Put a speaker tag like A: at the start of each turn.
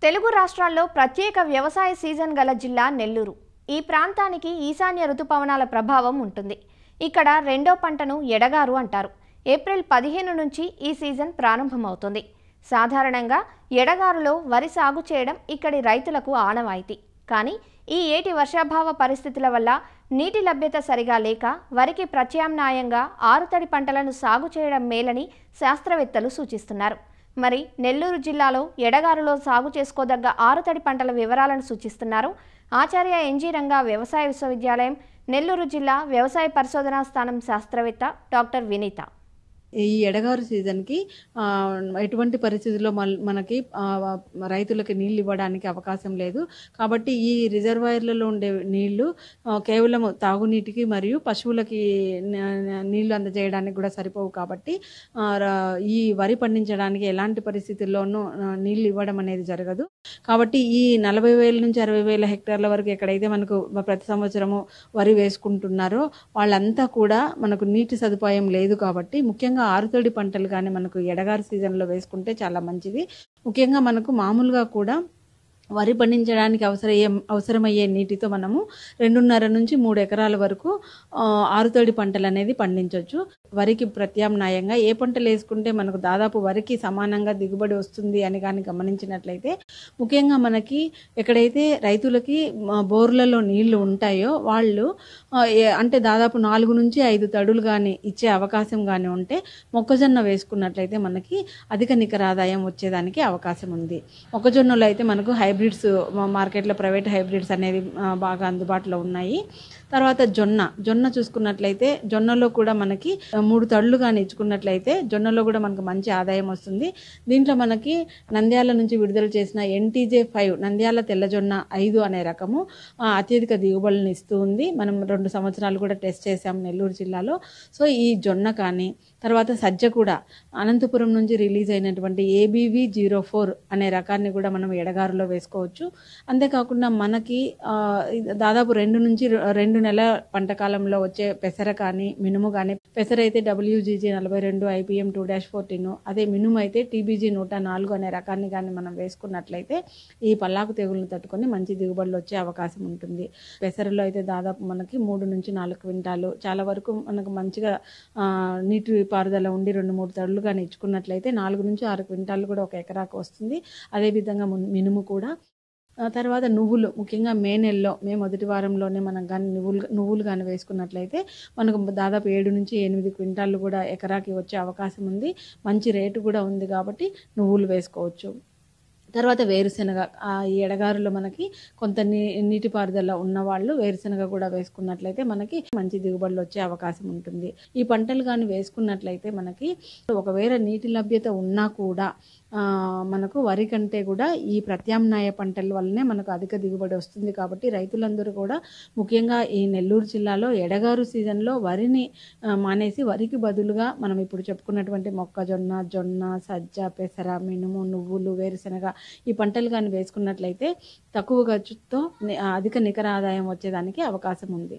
A: తెలుగు రాష్ట్రాల్లో ప్రత్యేక వ్యవసాయ సీజన్ గల జిల్లా నెల్లూరు. ఈ ప్రాంతానికి ఈశాన్య ఋతుపవనాల ప్రభావం ఉంటుంది. ఇక్కడ రెండో పంటను ఎడగారు అంటారు. ఏప్రిల్ 15 నుంచి ఈ సీజన్ ప్రారంభమవుతుంది. సాధారణంగా ఎడగారులో వరి సాగు చేయడం ఇక్కడి రైతులకు ఆనవాయితీ. కానీ ఈ ఏటి వర్షాభావ పరిస్థితుల వల్ల నీటి లభ్యత సరిగా లేక వరికి ప్రత్యామ్నాయంగా ఆరుతడి పంటలను సాగు చేయడం మేలని శాస్త్రవేత్తలు సూచిస్తున్నారు. మరి నెల్లూరు జిల్లాలో ఎడగారులో సాగు చేసుకోదగ్గ ఆరుతడి పంటల వివరాలను సూచిస్తున్నారు ఆచార్య ఎన్జీ రంగా వ్యవసాయ విశ్వవిద్యాలయం నెల్లూరు జిల్లా వ్యవసాయ పరిశోధనా స్థానం శాస్త్రవేత్త డాక్టర్ వినీత.
B: ఈ ఎడగారు సీజన్కి ఎటువంటి పరిస్థితుల్లో మనకి రైతులకి నీళ్ళు ఇవ్వడానికి అవకాశం లేదు. కాబట్టి ఈ రిజర్వాయర్లలో ఉండే నీళ్లు కేవలం తాగునీటికి మరియు పశువులకి నీళ్లు అందజేయడానికి కూడా సరిపోవు. కాబట్టి ఈ వరి పండించడానికి ఎలాంటి పరిస్థితుల్లోనూ నీళ్లు ఇవ్వడం అనేది జరగదు. కాబట్టి ఈ 40,000 నుంచి 60,000 హెక్టార్ల వరకు ఎక్కడైతే మనకు ప్రతి సంవత్సరము వరి వేసుకుంటున్నారో వాళ్ళంతా కూడా మనకు నీటి సదుపాయం లేదు. కాబట్టి ముఖ్యంగా ఆరుతడి పంటలు కానీ మనకు ఎడగారు సీజన్లో వేసుకుంటే చాలా మంచిది. ముఖ్యంగా మనకు మామూలుగా కూడా వరి పండించడానికి అవసరమయ్యే నీటితో మనము 2.5 నుంచి 3 ఎకరాల వరకు ఆరుతడి పంటలు అనేది పండించవచ్చు. వరికి ప్రత్యామ్నాయంగా ఏ పంటలు వేసుకుంటే మనకు దాదాపు వరికి సమానంగా దిగుబడి వస్తుంది అని కానీ గమనించినట్లయితే, ముఖ్యంగా మనకి ఎక్కడైతే రైతులకి బోర్లలో నీళ్లు ఉంటాయో వాళ్ళు అంటే దాదాపు 4 నుంచి 5 తడులు కానీ ఇచ్చే అవకాశం కానీ ఉంటే మొక్కజొన్న వేసుకున్నట్లయితే మనకి అధిక నికర ఆదాయం వచ్చేదానికి అవకాశం ఉంది. మొక్కజొన్నలో అయితే మనకు హైబ్రిడ్స్ మార్కెట్లో ప్రైవేట్ హైబ్రిడ్స్ అనేది బాగా అందుబాటులో ఉన్నాయి. తర్వాత జొన్న చూసుకున్నట్లయితే జొన్నలో కూడా మనకి 3 తడులు కానీ ఇచ్చుకున్నట్లయితే జొన్నలో కూడా మనకు మంచి ఆదాయం వస్తుంది. దీంట్లో మనకి నంద్యాల నుంచి విడుదల చేసిన NTJ5 నంద్యాల తెల్లజొన్న 5 అనే రకము అత్యధిక దిగుబడులను ఇస్తూ ఉంది. మనం 2 సంవత్సరాలు కూడా టెస్ట్ చేసాం నెల్లూరు జిల్లాలో. సో ఈ జొన్న కానీ తర్వాత సజ్జ కూడా అనంతపురం నుంచి రిలీజ్ అయినటువంటి ABV04 అనే రకాన్ని కూడా మనం ఎడగారులో వేసుకోవచ్చు. అంతేకాకుండా మనకి దాదాపు 2 నెలల పంట కాలంలో వచ్చే పెసర కానీ మినుము కానీ, పెసర అయితే WGG 42 IPM 2-14, అదే మినుము అయితే TBG 104 అనే రకాన్ని కానీ మనం వేసుకున్నట్లయితే ఈ పల్లాకు తెగులను తట్టుకొని మంచి దిగుబడులు వచ్చే అవకాశం ఉంటుంది. పెసరలో అయితే దాదాపు మనకి 3 నుంచి 4 క్వింటాలు చాలా వరకు మనకు మంచిగా నీటి పారుదల ఉండి 2-3 తడులు కానీ ఇచ్చుకున్నట్లయితే 4 నుంచి 6 క్వింటాలు కూడా ఒక ఎకరాకు వస్తుంది. అదేవిధంగా మినుము కూడా. తర్వాత నువ్వులు ముఖ్యంగా మే మొదటి వారంలోనే మనం కానీ నువ్వులు కానీ వేసుకున్నట్లయితే మనకు దాదాపు 7 నుంచి 8 క్వింటాలు కూడా ఎకరాకి వచ్చే అవకాశం ఉంది. మంచి రేటు కూడా ఉంది కాబట్టి నువ్వులు వేసుకోవచ్చు. తర్వాత వేరుశెనగ, ఈ ఎడగారులో మనకి కొంత నీటిపారుదల ఉన్నవాళ్ళు వేరుశెనగ కూడా వేసుకున్నట్లయితే మనకి మంచి దిగుబడులు వచ్చే అవకాశం ఉంటుంది. ఈ పంటలు కానీ వేసుకున్నట్లయితే మనకి ఒకవేళ నీటి లభ్యత ఉన్నా కూడా మనకు వరి కంటే కూడా ఈ ప్రత్యామ్నాయ పంటల వల్లనే మనకు అధిక దిగుబడి వస్తుంది. కాబట్టి రైతులందరూ కూడా ముఖ్యంగా ఈ నెల్లూరు జిల్లాలో ఎడగారు సీజన్లో వరిని మానేసి వరికి బదులుగా మనం ఇప్పుడు చెప్పుకున్నటువంటి మొక్కజొన్న, జొన్న, సజ్జ, పెసర, మినుము, నువ్వులు, వేరుశెనగ ఈ పంటలు కానీ వేసుకున్నట్లయితే తక్కువ ఖర్చుతో అధిక నికర ఆదాయం వచ్చేదానికి అవకాశం ఉంది.